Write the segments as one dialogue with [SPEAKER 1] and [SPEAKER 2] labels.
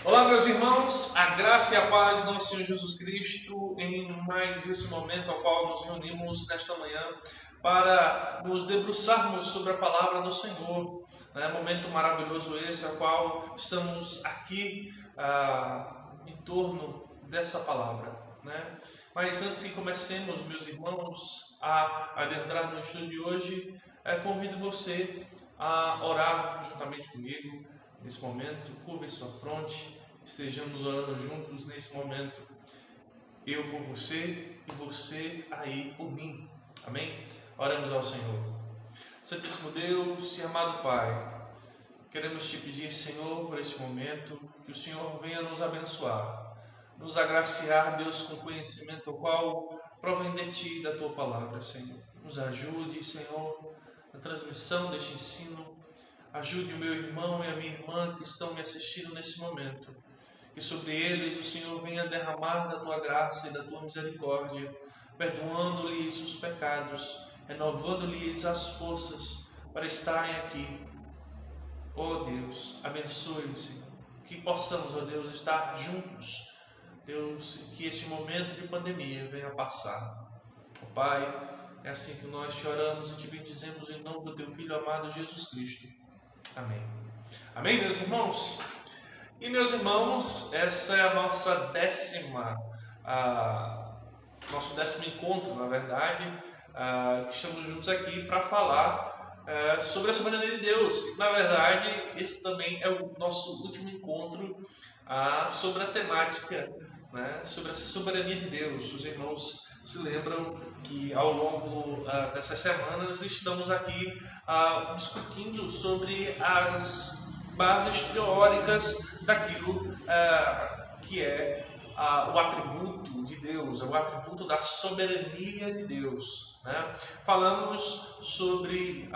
[SPEAKER 1] Olá, meus irmãos, a graça e a paz do nosso Senhor Jesus Cristo em mais esse momento ao qual nos reunimos nesta manhã para nos debruçarmos sobre a palavra do Senhor. Momento maravilhoso esse ao qual estamos aqui em torno dessa palavra. Mas antes que comecemos, meus irmãos, a adentrar no estudo de hoje, convido você a orar juntamente comigo. Nesse momento, curve sua fronte, estejamos orando juntos nesse momento. Eu por você e você aí por mim. Amém? Oremos ao Senhor. Santíssimo Deus e amado Pai, queremos te pedir, Senhor, por este momento, que o Senhor venha nos abençoar, nos agraciar, Deus, com conhecimento ao qual provém de Ti e da Tua palavra, Senhor. Nos ajude, Senhor, na transmissão deste ensino. Ajude o meu irmão e a minha irmã que estão me assistindo nesse momento. Que sobre eles o Senhor venha derramar da Tua graça e da Tua misericórdia, perdoando-lhes os pecados, renovando-lhes as forças para estarem aqui. Oh Deus, abençoe-me, Senhor. Que possamos, ó Deus, estar juntos. Deus, que este momento de pandemia venha passar. Oh Pai, é assim que nós te oramos e te bendizemos em nome do Teu Filho amado Jesus Cristo. Amém. Amém, meus irmãos? E, meus irmãos, essa é a nossa nosso décimo encontro, na verdade, que estamos juntos aqui para falar sobre a soberania de Deus. Na verdade, esse também é o nosso último encontro sobre a temática, sobre a soberania de Deus. Os irmãos se lembram que ao longo dessas semanas estamos aqui discutindo sobre as bases teóricas daquilo que é o atributo de Deus, o atributo da soberania de Deus. Falamos sobre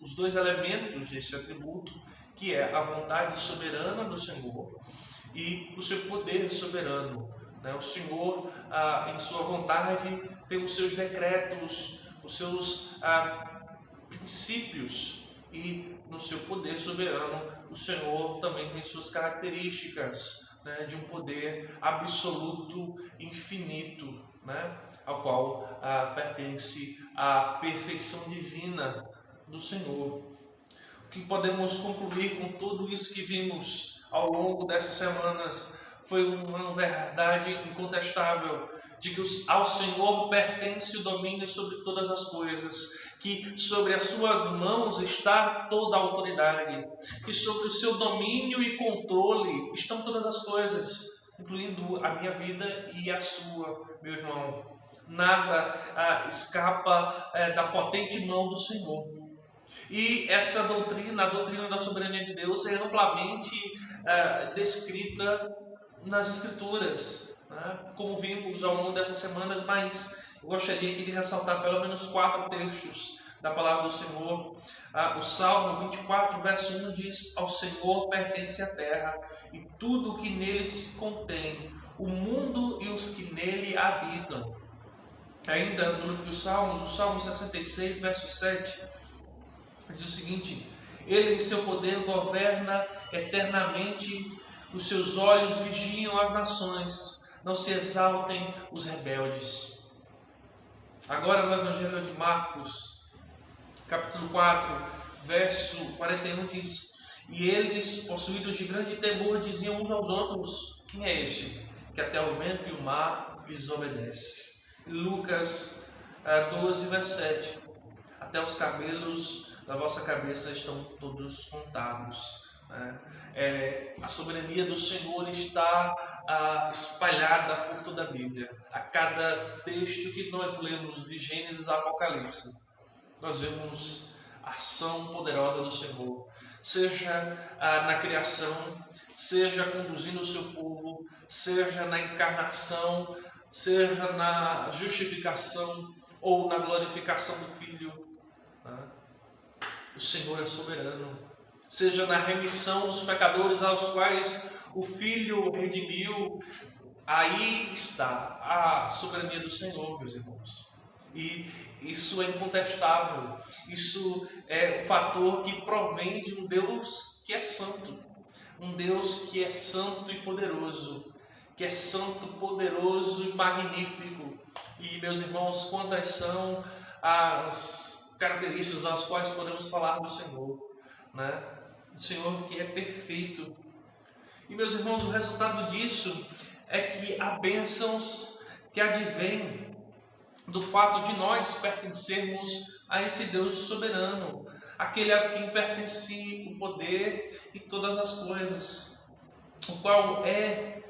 [SPEAKER 1] os dois elementos desse atributo, que é a vontade soberana do Senhor e o seu poder soberano. O Senhor, em sua vontade, tem os seus decretos, os seus princípios, e no seu poder soberano, o Senhor também tem suas características de um poder absoluto, infinito, ao qual pertence a perfeição divina do Senhor. O que podemos concluir com tudo isso que vimos ao longo dessas semanas foi uma verdade incontestável de que ao Senhor pertence o domínio sobre todas as coisas, que sobre as suas mãos está toda a autoridade, que sobre o seu domínio e controle estão todas as coisas, incluindo a minha vida e a sua, meu irmão. Nada escapa da potente mão do Senhor. E essa doutrina, a doutrina da soberania de Deus, é amplamente descrita nas Escrituras, como vimos ao longo dessas semanas, mas eu gostaria aqui de ressaltar pelo menos 4 textos da palavra do Senhor. O Salmo 24, verso 1 diz: ao Senhor pertence a terra e tudo o que nele se contém, o mundo e os que nele habitam. Ainda no livro dos Salmos, o Salmo 66, verso 7, diz o seguinte: ele em seu poder governa eternamente, os seus olhos vigiam as nações, não se exaltem os rebeldes. Agora no Evangelho de Marcos, capítulo 4, verso 41 diz: e eles, possuídos de grande temor, diziam uns aos outros: quem é este, que até o vento e o mar lhes obedece? Lucas 12, verso 7: até os cabelos da vossa cabeça estão todos contados. A soberania do Senhor está espalhada por toda a Bíblia. A cada texto que nós lemos de Gênesis a Apocalipse, nós vemos a ação poderosa do Senhor, seja na criação, seja conduzindo o seu povo, seja na encarnação, seja na justificação ou na glorificação do Filho. O Senhor é soberano. Seja na remissão dos pecadores aos quais o Filho redimiu, aí está a soberania do Senhor, meus irmãos. E isso é incontestável. Isso é um fator que provém de um Deus que é santo. Um Deus que é santo e poderoso, que é santo, poderoso e magnífico. E, meus irmãos, quantas são as características às quais podemos falar do Senhor, né? O Senhor que é perfeito. E, meus irmãos, o resultado disso é que há bênçãos que advêm do fato de nós pertencermos a esse Deus soberano, aquele a quem pertence o poder e todas as coisas, o qual é,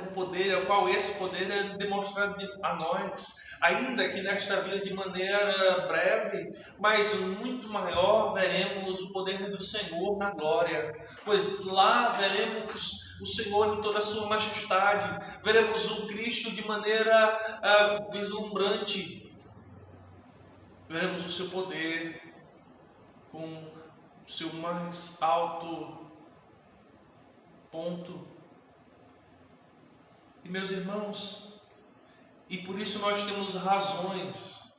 [SPEAKER 1] o poder, o qual esse poder é demonstrado a nós, ainda que nesta vida de maneira breve, mas muito maior, veremos o poder do Senhor na glória, pois lá veremos o Senhor em toda a sua majestade, veremos o Cristo de maneira vislumbrante, veremos o seu poder com o seu mais alto ponto. E, meus irmãos, e por isso nós temos razões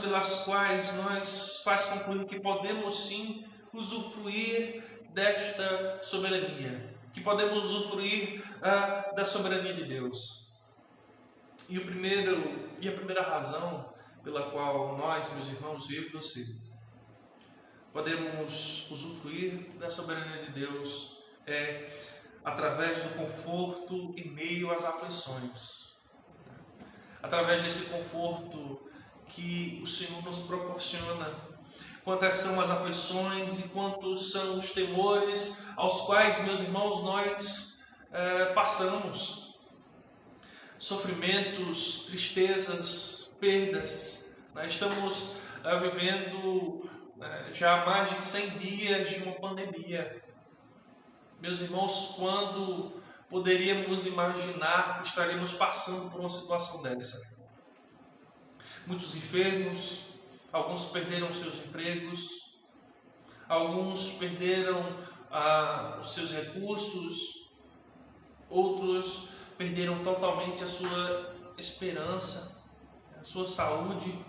[SPEAKER 1] pelas quais nós faz concluir que podemos sim usufruir desta soberania, que podemos usufruir da soberania de Deus. E a primeira razão pela qual nós, meus irmãos, eu e você, podemos usufruir da soberania de Deus é através do conforto em meio às aflições. Através desse conforto que o Senhor nos proporciona. Quantas são as aflições e quantos são os temores aos quais, meus irmãos, nós passamos. Sofrimentos, tristezas, perdas. Nós estamos vivendo já há mais de 100 dias de uma pandemia. Meus irmãos, quando poderíamos imaginar que estaríamos passando por uma situação dessa? Muitos enfermos, alguns perderam seus empregos, alguns perderam os seus recursos, outros perderam totalmente a sua esperança, a sua saúde.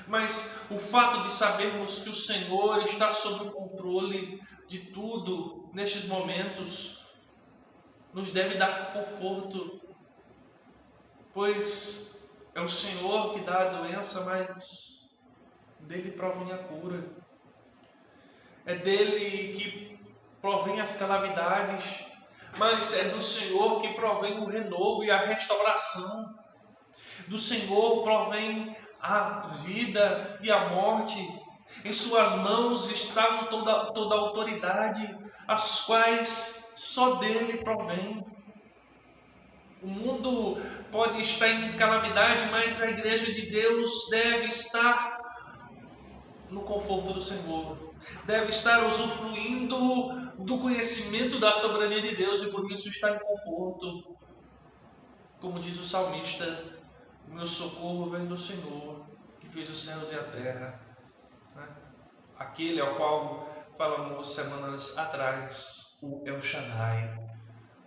[SPEAKER 1] Mas o fato de sabermos que o Senhor está sob o controle de tudo nestes momentos nos deve dar conforto, pois é o Senhor que dá a doença, mas dele provém a cura. É dele que provém as calamidades, mas é do Senhor que provém o renovo e a restauração. Do Senhor provém a vida e a morte. Em suas mãos está toda a autoridade, as quais só dele provém. O mundo pode estar em calamidade, mas a igreja de Deus deve estar no conforto do Senhor. Deve estar usufruindo do conhecimento da soberania de Deus e por isso está em conforto. Como diz o salmista, o meu socorro vem do Senhor, que fez os céus e a terra. Aquele ao qual falamos semanas atrás, o El Shaddai,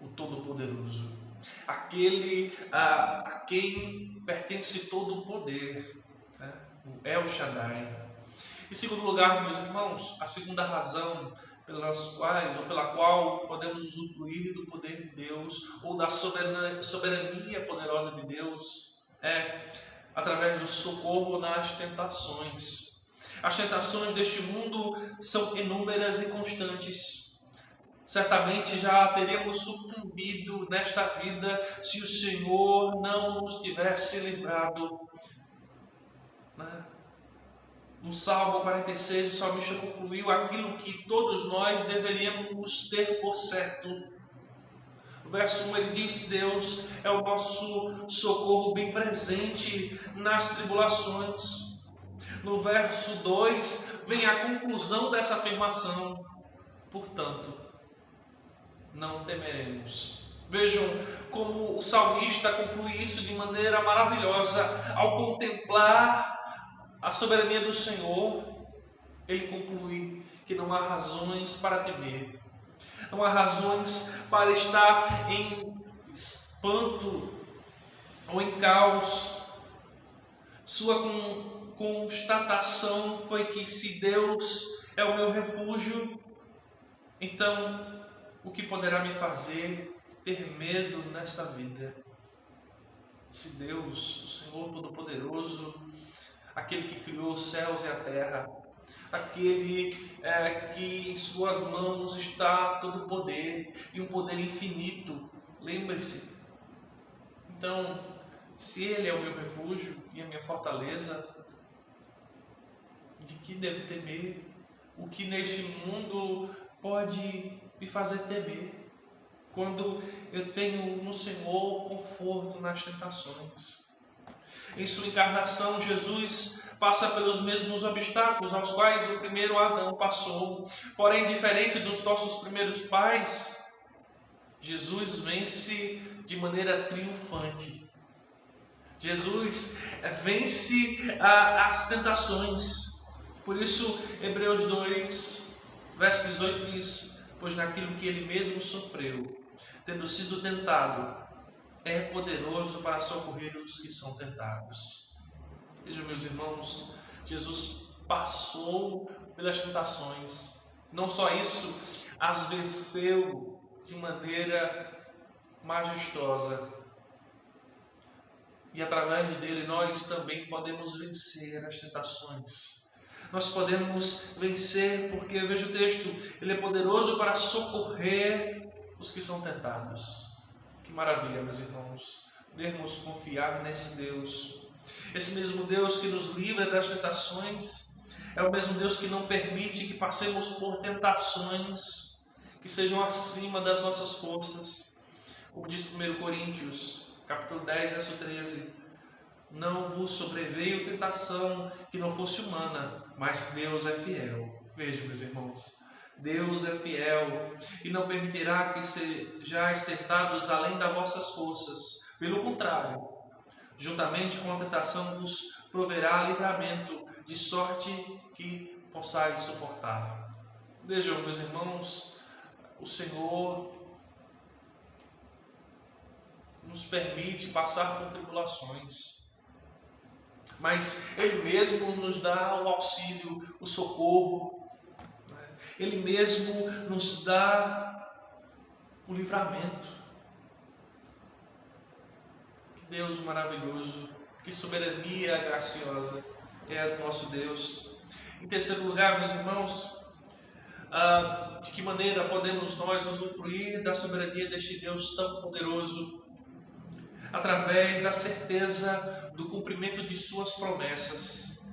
[SPEAKER 1] o Todo-Poderoso. Aquele a quem pertence todo o poder, o El Shaddai. Em segundo lugar, meus irmãos, a segunda razão pela qual podemos usufruir do poder de Deus ou da soberania poderosa de Deus é através do socorro nas tentações. As tentações deste mundo são inúmeras e constantes. Certamente já teríamos sucumbido nesta vida se o Senhor não nos tivesse livrado. No Salmo 46, o salmista concluiu aquilo que todos nós deveríamos ter por certo. No verso 1 ele diz: Deus é o nosso socorro bem presente nas tribulações. No verso 2 vem a conclusão dessa afirmação: portanto, não temeremos. Vejam como o salmista conclui isso de maneira maravilhosa. Ao contemplar a soberania do Senhor, ele conclui que não há razões para temer, não há razões para estar em espanto ou em caos. Sua constatação foi que se Deus é o meu refúgio, Então, o que poderá me fazer ter medo nesta vida? Se Deus, o Senhor Todo-Poderoso, aquele que criou os céus e a terra, aquele que em suas mãos está todo o poder e um poder infinito, lembre-se. Então, se Ele é o meu refúgio e a minha fortaleza, de que devo temer? O que neste mundo pode me fazer temer? Quando eu tenho no Senhor conforto nas tentações. Em sua encarnação, Jesus passa pelos mesmos obstáculos aos quais o primeiro Adão passou. Porém, diferente dos nossos primeiros pais, Jesus vence de maneira triunfante. Jesus vence as tentações. Por isso, Hebreus 2, verso 18 diz: pois naquilo que ele mesmo sofreu, tendo sido tentado, é poderoso para socorrer os que são tentados. Vejam, meus irmãos, Jesus passou pelas tentações. Não só isso, as venceu de maneira majestosa. E através dele nós também podemos vencer as tentações. Nós podemos vencer porque, veja o texto, ele é poderoso para socorrer os que são tentados. Que maravilha, meus irmãos, podermos confiar nesse Deus. Esse mesmo Deus que nos livra das tentações é o mesmo Deus que não permite que passemos por tentações que sejam acima das nossas forças. Como diz 1 Coríntios, capítulo 10, verso 13: não vos sobreveio tentação que não fosse humana, mas Deus é fiel. Veja, meus irmãos, Deus é fiel e não permitirá que sejais tentados além das vossas forças. Pelo contrário, juntamente com a tentação vos proverá livramento, de sorte que possais suportar. Vejam, meus irmãos, o Senhor nos permite passar por tribulações, mas Ele mesmo nos dá o auxílio, o socorro. Ele mesmo nos dá o livramento. Que Deus maravilhoso, que soberania graciosa é a do nosso Deus. Em terceiro lugar, meus irmãos, de que maneira podemos nós usufruir da soberania deste Deus tão poderoso? Através da certeza do cumprimento de suas promessas.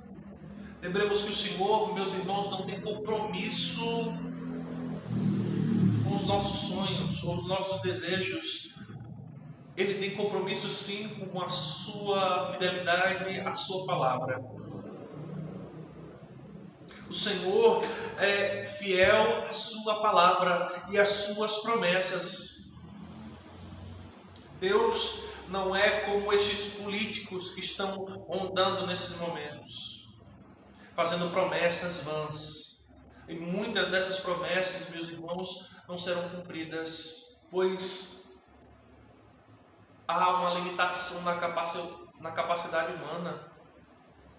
[SPEAKER 1] Lembremos que o Senhor, meus irmãos, não tem compromisso com os nossos sonhos ou os nossos desejos. Ele tem compromisso sim com a sua fidelidade à sua palavra. O Senhor é fiel à sua palavra e às suas promessas. Deus não é como estes políticos que estão rondando nesses momentos, fazendo promessas vãs. E muitas dessas promessas, meus irmãos, não serão cumpridas, pois há uma limitação na capacidade humana.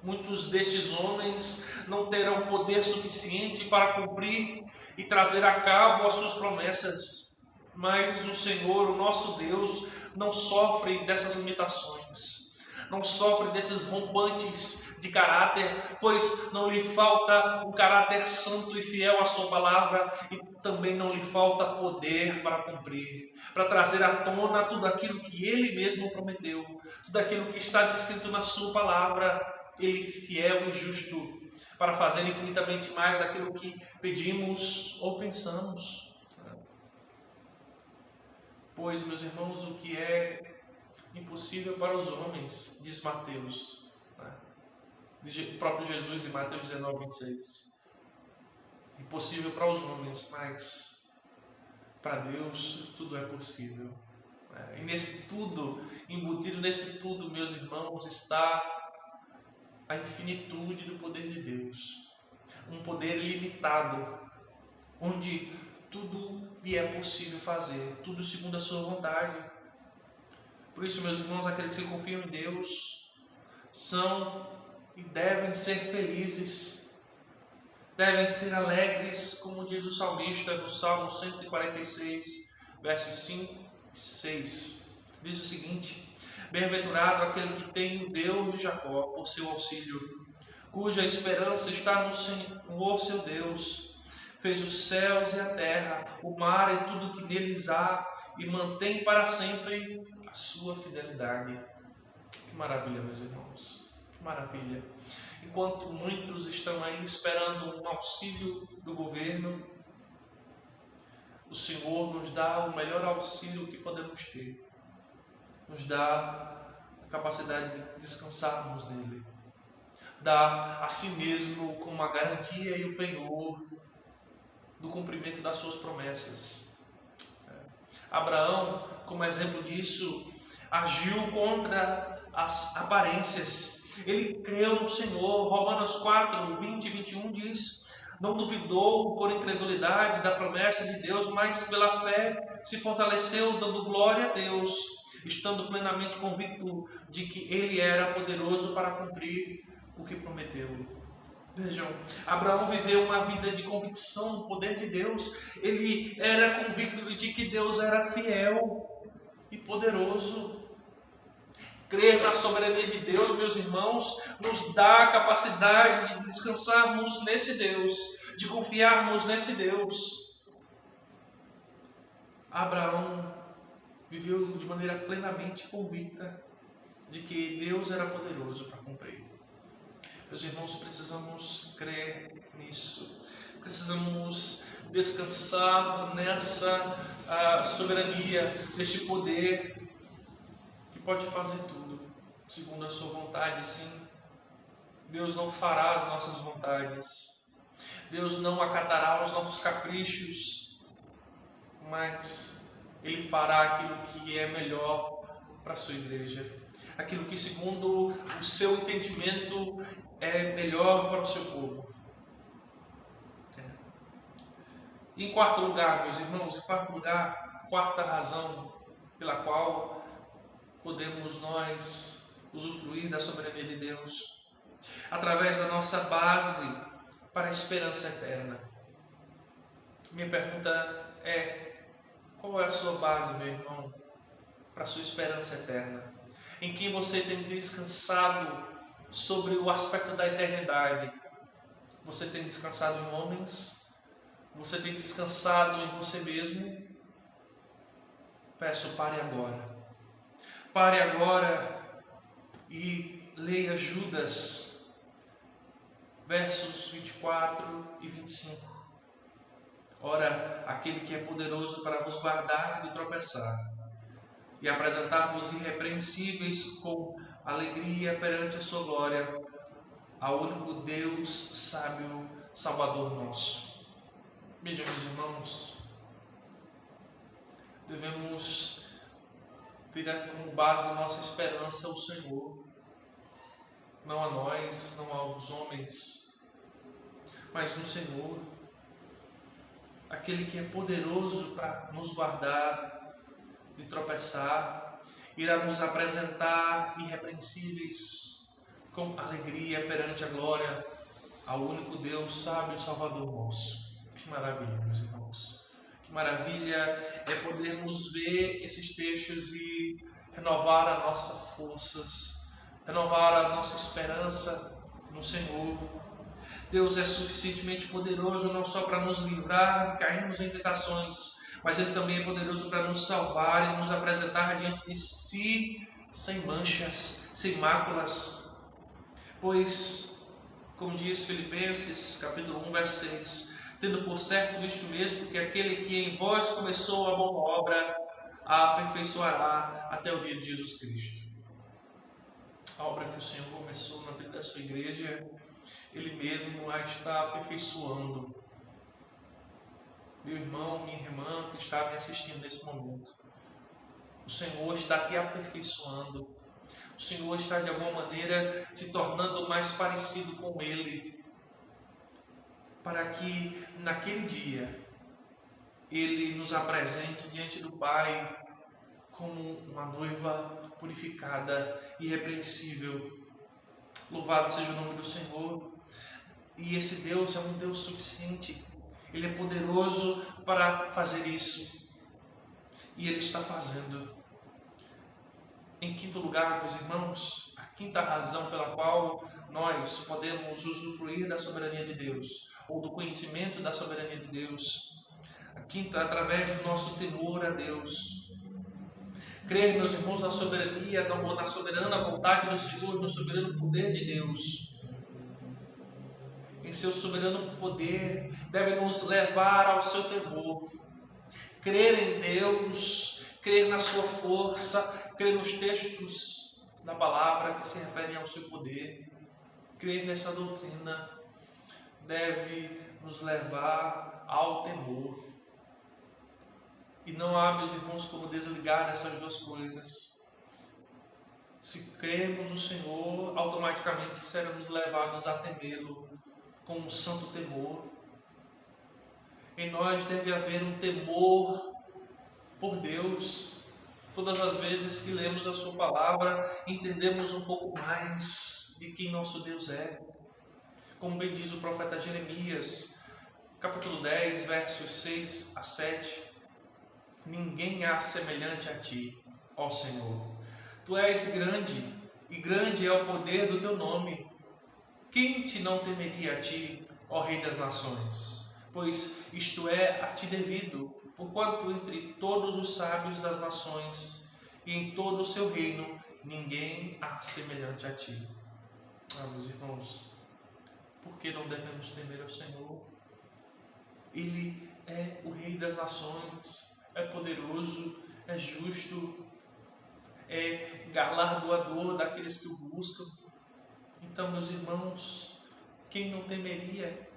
[SPEAKER 1] Muitos destes homens não terão poder suficiente para cumprir e trazer a cabo as suas promessas. Mas o Senhor, o nosso Deus, não sofre dessas limitações, não sofre desses rompantes de caráter, pois não lhe falta um caráter santo e fiel à sua palavra e também não lhe falta poder para cumprir, para trazer à tona tudo aquilo que Ele mesmo prometeu, tudo aquilo que está descrito na sua palavra. Ele fiel e justo para fazer infinitamente mais daquilo que pedimos ou pensamos. Pois, meus irmãos, o que é impossível para os homens, diz Mateus, diz o próprio Jesus em Mateus 19, 26. Impossível para os homens, mas para Deus tudo é possível. E nesse tudo, embutido nesse tudo, meus irmãos, está a infinitude do poder de Deus. Um poder ilimitado, onde tudo lhe é possível fazer, tudo segundo a sua vontade. Por isso, meus irmãos, aqueles que confiam em Deus são e devem ser felizes. devem ser alegres, como diz o salmista no Salmo 146, versos 5 e 6. Diz o seguinte: bem-aventurado aquele que tem o Deus de Jacó por seu auxílio, cuja esperança está no Senhor seu Deus. Fez os céus e a terra, o mar e tudo que neles há, e mantém para sempre a sua fidelidade. Que maravilha, meus irmãos, que maravilha. Enquanto muitos estão aí esperando um auxílio do governo, o Senhor nos dá o melhor auxílio que podemos ter. Nos dá a capacidade de descansarmos nele. Dá a si mesmo como a garantia e o penhor do cumprimento das suas promessas. Abraão, como exemplo disso, agiu contra as aparências. Ele creu no Senhor. Romanos 4, 20 e 21 diz: não duvidou por incredulidade da promessa de Deus, mas pela fé se fortaleceu, dando glória a Deus, estando plenamente convicto de que Ele era poderoso para cumprir o que prometeu. Vejam, Abraão viveu uma vida de convicção no poder de Deus. Ele era convicto de que Deus era fiel e poderoso. Crer na soberania de Deus, meus irmãos, nos dá a capacidade de descansarmos nesse Deus, de confiarmos nesse Deus. Abraão viveu de maneira plenamente convicta de que Deus era poderoso para cumprir. Meus irmãos, precisamos crer nisso. Precisamos descansar nessa soberania, nesse poder que pode fazer tudo segundo a sua vontade. Sim, Deus não fará as nossas vontades. Deus não acatará os nossos caprichos, mas Ele fará aquilo que é melhor para a sua igreja. Aquilo que, segundo o seu entendimento, é melhor para o seu povo. E em quarto lugar, meus irmãos, a quarta razão pela qual podemos nós usufruir da soberania de Deus, através da nossa base para a esperança eterna. Minha pergunta é: qual é a sua base, meu irmão, para a sua esperança eterna? Em quem você tem descansado sobre o aspecto da eternidade? Você tem descansado em homens? Você tem descansado em você mesmo? Peço, pare agora. Pare agora e leia Judas, versos 24 e 25. Ora, aquele que é poderoso para vos guardar de tropeçar e apresentar-vos irrepreensíveis com alegria perante a sua glória, ao único Deus sábio, Salvador nosso. Vejam, meus irmãos, devemos ter como base a nossa esperança o Senhor, não a nós, não aos homens, mas no Senhor, aquele que é poderoso para nos guardar de tropeçar, irá nos apresentar irrepreensíveis com alegria perante a glória ao único Deus sábio e Salvador nosso. Que maravilha, meus irmãos. Que maravilha é podermos ver esses textos e renovar as nossas forças, renovar a nossa esperança no Senhor. Deus é suficientemente poderoso não só para nos livrar de cairmos em tentações, mas Ele também é poderoso para nos salvar e nos apresentar diante de si sem manchas, sem máculas. Pois, como diz Filipenses, capítulo 1, verso 6, tendo por certo isto mesmo, que aquele que em vós começou a boa obra, a aperfeiçoará até o dia de Jesus Cristo. A obra que o Senhor começou na vida da sua igreja, Ele mesmo a está aperfeiçoando. Meu irmão, minha irmã que está me assistindo nesse momento, o Senhor está te aperfeiçoando. O Senhor está de alguma maneira te tornando mais parecido com Ele, para que naquele dia Ele nos apresente diante do Pai como uma noiva purificada, irrepreensível. Louvado seja o nome do Senhor. E esse Deus é um Deus suficiente. Ele é poderoso para fazer isso. E Ele está fazendo. Em quinto lugar, meus irmãos, a quinta razão pela qual nós podemos usufruir da soberania de Deus, ou do conhecimento da soberania de Deus. A quinta, através do nosso temor a Deus. Crer, meus irmãos, na soberania, ou na soberana vontade do Senhor, no soberano poder de Deus. Em seu soberano poder, deve nos levar ao seu temor. Crer em Deus, crer na sua força, crer nos textos da palavra que se referem ao seu poder. Crer nessa doutrina deve nos levar ao temor. E não há, meus irmãos, como desligar essas duas coisas. Se cremos no Senhor, automaticamente seremos levados a temê-lo com um santo temor. Em nós deve haver um temor por Deus. Todas as vezes que lemos a sua palavra, entendemos um pouco mais de quem nosso Deus é. Como bem diz o profeta Jeremias, capítulo 10, versos 6 a 7. Ninguém há semelhante a ti, ó Senhor. Tu és grande, e grande é o poder do teu nome. Quem te não temeria a ti, ó Rei das Nações? Pois isto é a ti devido, porquanto entre todos os sábios das nações e em todo o seu reino, ninguém há semelhante a ti. Meus irmãos, por que não devemos temer ao Senhor? Ele é o Rei das Nações, é poderoso, é justo, é galardoador daqueles que o buscam. Então, meus irmãos, quem não temeria,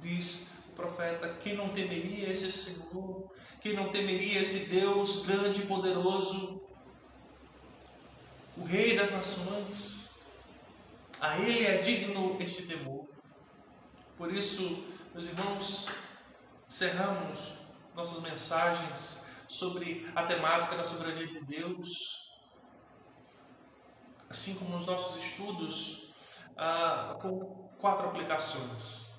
[SPEAKER 1] diz o profeta, quem não temeria esse Senhor, quem não temeria esse Deus grande e poderoso, o Rei das Nações? A Ele é digno este temor. Por isso, meus irmãos, encerramos nossas mensagens sobre a temática da soberania de Deus, assim como nos nossos estudos, com 4 aplicações.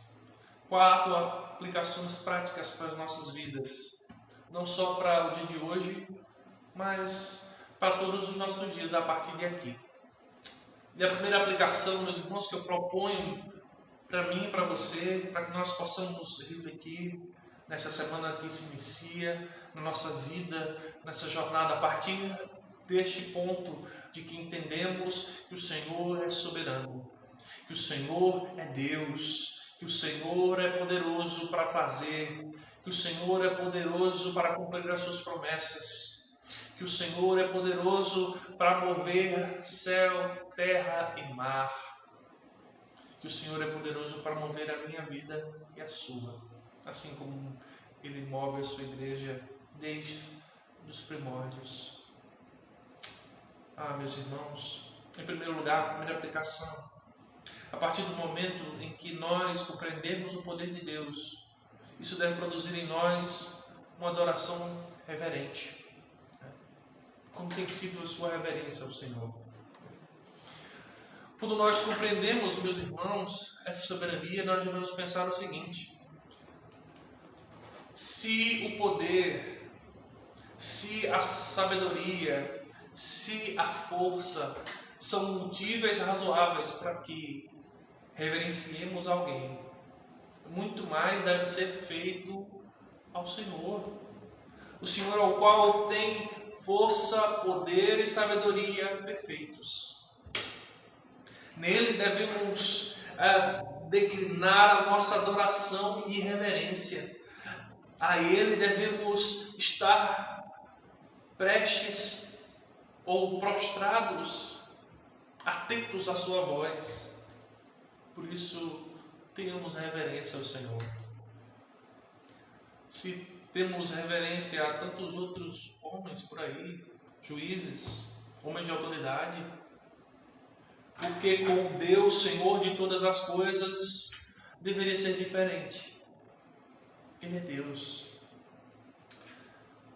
[SPEAKER 1] 4 aplicações práticas para as nossas vidas. Não só para o dia de hoje, mas para todos os nossos dias a partir de aqui. E a primeira aplicação, meus irmãos, que eu proponho para mim e para você, para que nós possamos refletir nesta semana que se inicia, na nossa vida, nessa jornada, a partir deste ponto de que entendemos que o Senhor é soberano, que o Senhor é Deus, que o Senhor é poderoso para fazer, que o Senhor é poderoso para cumprir as suas promessas, que o Senhor é poderoso para mover céu, terra e mar, que o Senhor é poderoso para mover a minha vida e a sua, assim como Ele move a sua igreja desde os primórdios. Meus irmãos, em primeiro lugar, a primeira aplicação, a partir do momento em que nós compreendemos o poder de Deus, isso deve produzir em nós uma adoração reverente. Como tem sido a sua reverência ao Senhor? Quando nós compreendemos, meus irmãos, essa soberania, nós devemos pensar o seguinte: se o poder, se a sabedoria, se a força são motivos razoáveis para que reverenciemos alguém, muito mais deve ser feito ao Senhor. O Senhor ao qual tem força, poder e sabedoria perfeitos. Nele devemos declinar a nossa adoração e reverência. A Ele devemos estar prestes ou prostrados, atentos à sua voz. Por isso, tenhamos reverência ao Senhor. Se temos reverência a tantos outros homens por aí, juízes, homens de autoridade, porque com Deus, Senhor de todas as coisas, deveria ser diferente. Ele é Deus.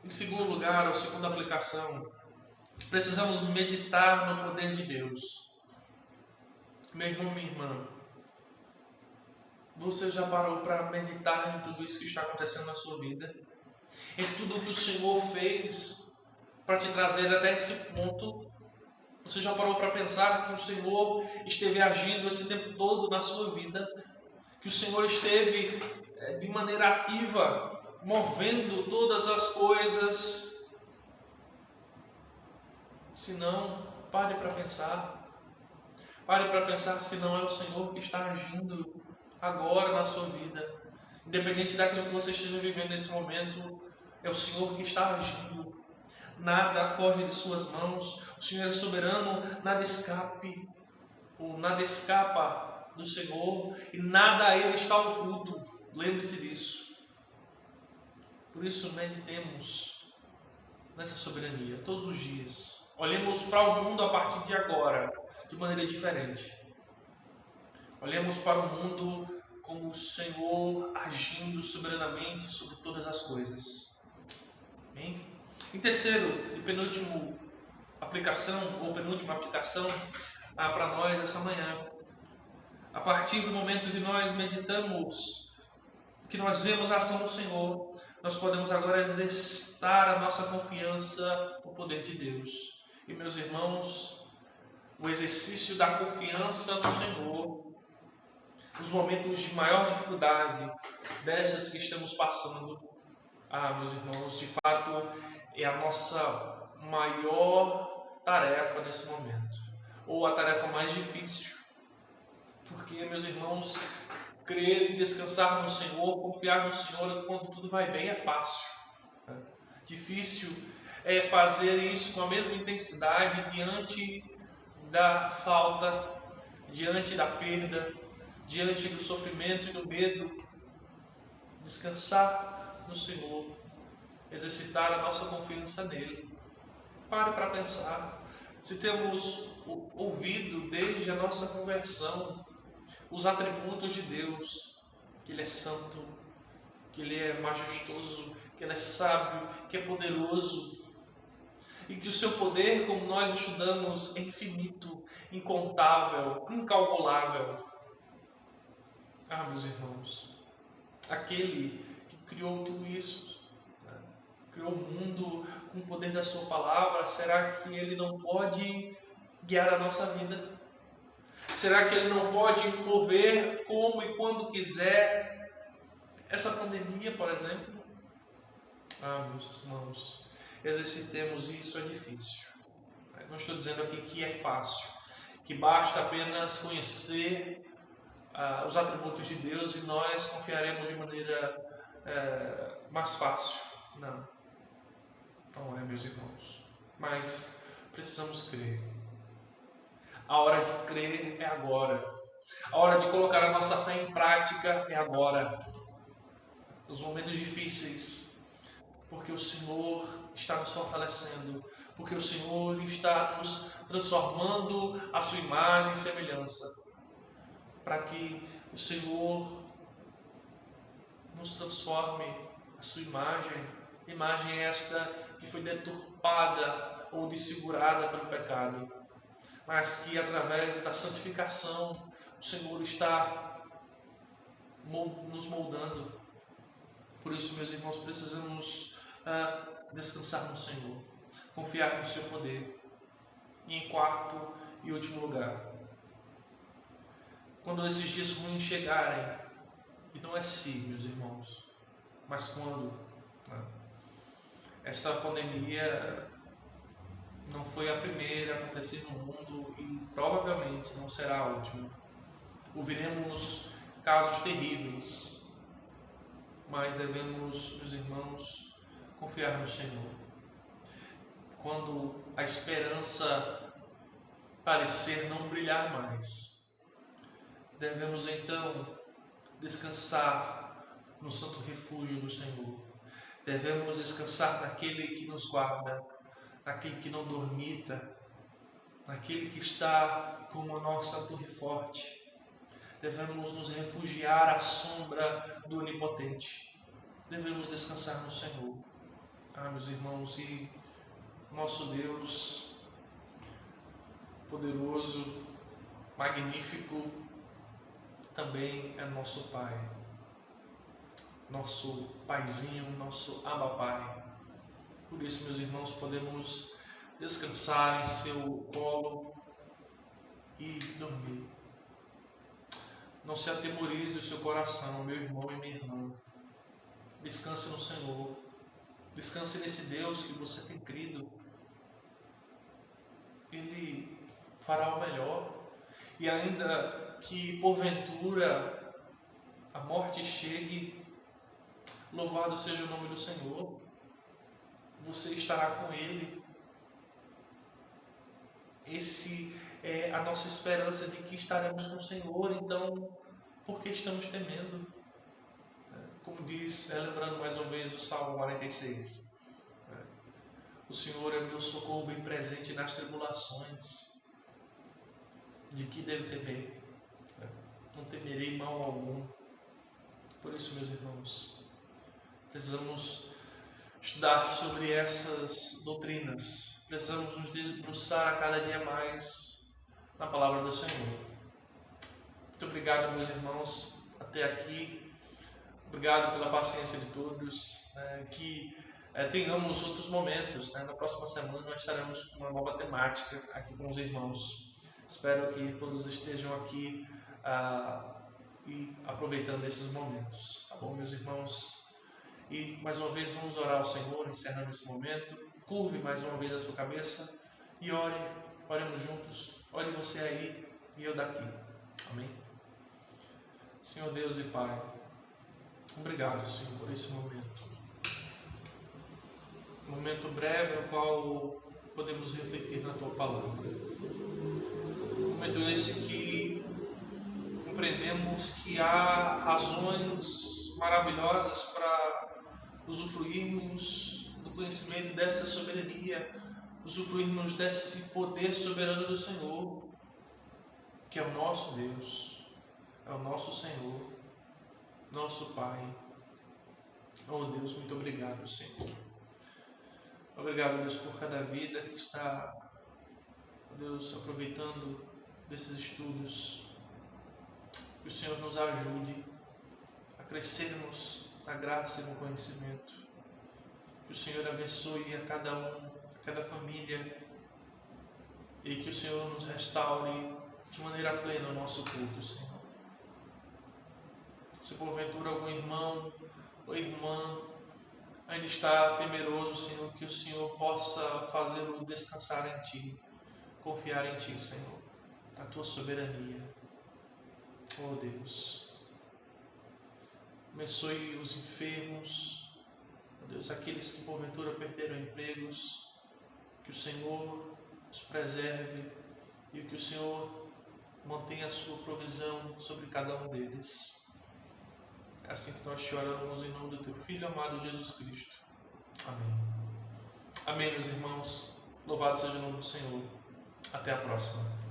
[SPEAKER 1] Em segundo lugar, ou segunda aplicação, precisamos meditar no poder de Deus. Meu irmão, minha irmã, Você já parou para meditar em tudo isso que está acontecendo na sua vida? Em tudo o que o Senhor fez para te trazer até esse ponto? Você já parou para pensar que o Senhor esteve agindo esse tempo todo na sua vida? Que o Senhor esteve de maneira ativa, movendo todas as coisas? Se não, pare para pensar. Pare para pensar se não é o Senhor que está agindo agora na sua vida. Independente daquilo que você esteja vivendo nesse momento, é o Senhor que está agindo. Nada foge de suas mãos. O Senhor é soberano, nada escape, ou nada escapa do Senhor, e nada a Ele está oculto. Lembre-se disso. Por isso, meditemos nessa soberania todos os dias. Olhemos para o mundo a partir de agora, de maneira diferente. Olhemos para o mundo como o Senhor agindo soberanamente sobre todas as coisas. Amém? Em terceiro e penúltima aplicação para nós essa manhã. A partir do momento que nós meditamos, que nós vemos a ação do Senhor, nós podemos agora exercitar a nossa confiança no poder de Deus. E meus irmãos, o exercício da confiança no Senhor, nos momentos de maior dificuldade, dessas que estamos passando, meus irmãos, de fato é a nossa maior tarefa nesse momento, ou a tarefa mais difícil, porque, meus irmãos, crer e descansar no Senhor, confiar no Senhor quando tudo vai bem é fácil. Difícil é fazer isso com a mesma intensidade diante da falta, diante da perda, diante do sofrimento e do medo. Descansar no Senhor, exercitar a nossa confiança nele. Pare para pensar se temos ouvido desde a nossa conversão os atributos de Deus, que Ele é santo, que Ele é majestoso, que Ele é sábio, que é poderoso, e que o seu poder, como nós estudamos, é infinito, incontável, incalculável. Meus irmãos, aquele que criou tudo isso, criou o mundo com o poder da sua palavra, será que Ele não pode guiar a nossa vida? Será que Ele não pode mover como e quando quiser essa pandemia, por exemplo? Meus irmãos, exercitemos isso, é difícil. Não estou dizendo aqui que é fácil, que basta apenas conhecer os atributos de Deus e nós confiaremos de maneira mais fácil. Não é, meus irmãos. Mas precisamos crer. A hora de crer é agora. A hora de colocar a nossa fé em prática é agora. Nos momentos difíceis, porque o Senhor está nos fortalecendo, porque o Senhor está nos transformando a sua imagem e semelhança, para que o Senhor nos transforme a sua imagem esta que foi deturpada ou desfigurada pelo pecado, mas que através da santificação o Senhor está nos moldando. Por isso, meus irmãos, precisamos descansar no Senhor, confiar no seu poder. E em quarto e último lugar, quando esses dias ruins chegarem, e não é se, meus irmãos, mas quando essa pandemia não foi a primeira a acontecer no mundo e provavelmente não será a última. Ouviremos casos terríveis, mas devemos, meus irmãos, confiar no Senhor. Quando a esperança parecer não brilhar mais, devemos então descansar no santo refúgio do Senhor. Devemos descansar naquele que nos guarda, naquele que não dormita, naquele que está como a nossa torre forte. Devemos nos refugiar à sombra do Onipotente. Devemos descansar no Senhor. Meus irmãos, e nosso Deus poderoso, magnífico, também é nosso Pai, nosso Paizinho, nosso Abba Pai. Por isso, meus irmãos, podemos descansar em seu colo e dormir. Não se atemorize o seu coração, meu irmão e minha irmã. Descanse no Senhor. Descanse nesse Deus que você tem crido. Ele fará o melhor. E ainda que porventura a morte chegue, louvado seja o nome do Senhor. Você estará com Ele. Esse é a nossa esperança de que estaremos com o Senhor. Então, por que estamos temendo? Como diz, lembrando mais uma vez o Salmo 46. O Senhor é meu socorro bem presente nas tribulações. De que devo temer? Não temerei mal algum. Por isso, meus irmãos, precisamos estudar sobre essas doutrinas. Precisamos nos debruçar a cada dia mais na palavra do Senhor. Muito obrigado, meus irmãos, até aqui. Obrigado pela paciência de todos. Que tenhamos outros momentos. Na próxima semana nós estaremos com uma nova temática aqui com os irmãos. Espero que todos estejam aqui e aproveitando esses momentos. Tá bom, meus irmãos? E mais uma vez vamos orar ao Senhor, encerrando esse momento. Curve mais uma vez a sua cabeça e ore. Oremos juntos. Ore você aí e eu daqui. Amém? Senhor Deus e Pai, obrigado, Senhor, por esse momento. Um momento breve ao qual podemos refletir na Tua Palavra. Um momento esse que compreendemos que há razões maravilhosas para usufruirmos do conhecimento dessa soberania, usufruirmos desse poder soberano do Senhor, que é o nosso Deus, é o nosso Senhor, nosso Pai. Oh Deus, muito obrigado, Senhor. Obrigado, Deus, por cada vida que está, Deus, aproveitando desses estudos. Que o Senhor nos ajude a crescermos na graça e no conhecimento. Que o Senhor abençoe a cada um, a cada família. E que o Senhor nos restaure de maneira plena o nosso culto, Senhor. Se porventura algum irmão ou irmã ainda está temeroso, Senhor, que o Senhor possa fazê-lo descansar em Ti, confiar em Ti, Senhor, na Tua soberania. Oh Deus, abençoe os enfermos, oh Deus, aqueles que porventura perderam empregos, que o Senhor os preserve e que o Senhor mantenha a sua provisão sobre cada um deles. É assim que nós te oramos em nome do Teu Filho amado Jesus Cristo. Amém. Amém, meus irmãos. Louvado seja o nome do Senhor. Até a próxima.